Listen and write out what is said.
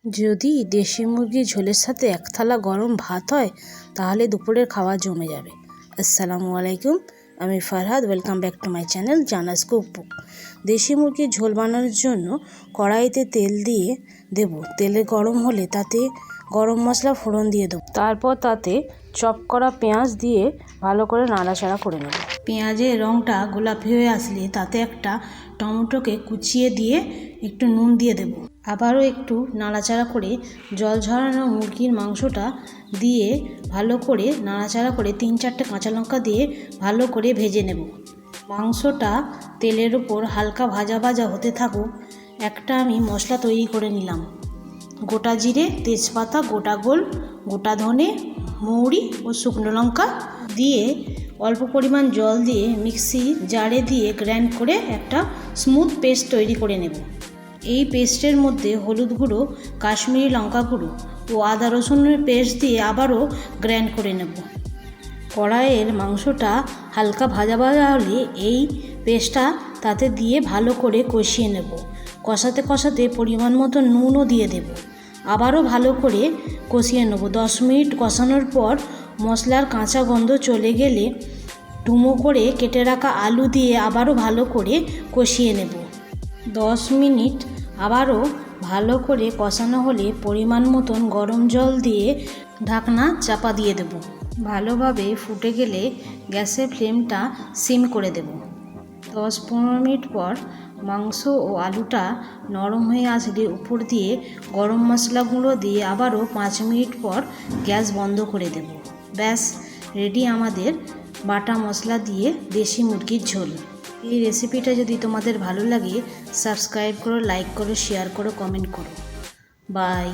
যদি দেশি মুরগির ঝোলের সাথে এক থালা গরম ভাত হয় তাহলে দুপুরের খাওয়া জমে যাবে। আসসালামু আলাইকুম, আমি Farhad. Welcome back to my channel জানাস কুকবুক। দেশি মুরগির ঝোল বানানোর জন্য কড়াইতে তেল দিয়ে দেব। তেলে গরম হলে তাতে গরম মশলা ফোড়ন দিয়ে দেবো। তারপর তাতে চপ করা পেঁয়াজ দিয়ে ভালো করে নাড়াচাড়া করে নেব। পেঁয়াজের রঙটা গোলাপি হয়ে আসলে তাতে একটা টমেটোকে কুচিয়ে দিয়ে একটু নুন দিয়ে দেব। আবারও একটু নাড়াচাড়া করে জল ঝরানো মুরগির মাংসটা দিয়ে ভালো করে নাড়াচাড়া করে 3-4টে কাঁচা লঙ্কা দিয়ে ভালো করে ভেজে নেব। মাংসটা তেলের ওপর হালকা ভাজা ভাজা হতে থাকুক। একটা আমি মশলা তৈরি করে নিলাম। গোটা জিরে, তেজপাতা, গোটা গোল, গোটা ধনে, মৌরি ও শুকনো লঙ্কা দিয়ে অল্প পরিমাণ জল দিয়ে মিক্সি জারে দিয়ে গ্রাইন্ড করে একটা স্মুথ পেস্ট তৈরি করে নেব। এই পেস্টের মধ্যে হলুদ গুঁড়ো, কাশ্মীরি লঙ্কা গুঁড়ো ও আদা রসুনের পেস্ট দিয়ে আবারও গ্রাইন্ড করে নেব। কড়াইয়ের মাংসটা হালকা ভাজা ভাজা হলে এই পেস্টটা তাতে দিয়ে ভালো করে কষিয়ে নেব। কষাতে কষাতে পরিমাণ মতো নুনও দিয়ে দেব। আবারও ভালো করে কষিয়ে নেব। 10 মিনিট কষানোর পর মশলার কাঁচা গন্ধ চলে গেলে ডুমো করে কেটে রাখা আলু দিয়ে আবারও ভালো করে কষিয়ে নেব। 10 মিনিট আবারও ভালো করে কষানো হলে পরিমাণ মতন গরম জল দিয়ে ঢাকনা চাপা দিয়ে দেব। ভালোভাবে ফুটে গেলে গ্যাসের ফ্লেমটা সিম করে দেব। 10-15 মিনিট পর মাংস ও আলুটা নরম হয়ে আসলে উপর দিয়ে গরম মশলা গুঁড়ো দিয়ে আবারও 5 মিনিট পর গ্যাস বন্ধ করে দেব। ব্যাস রেডি আমাদের বাটা মশলা দিয়ে দেশি মুরগির ঝোল। এই রেসিপিটা যদি তোমাদের ভালো লাগে সাবস্ক্রাইব করো, লাইক করো, শেয়ার করো, কমেন্ট করো। বাই।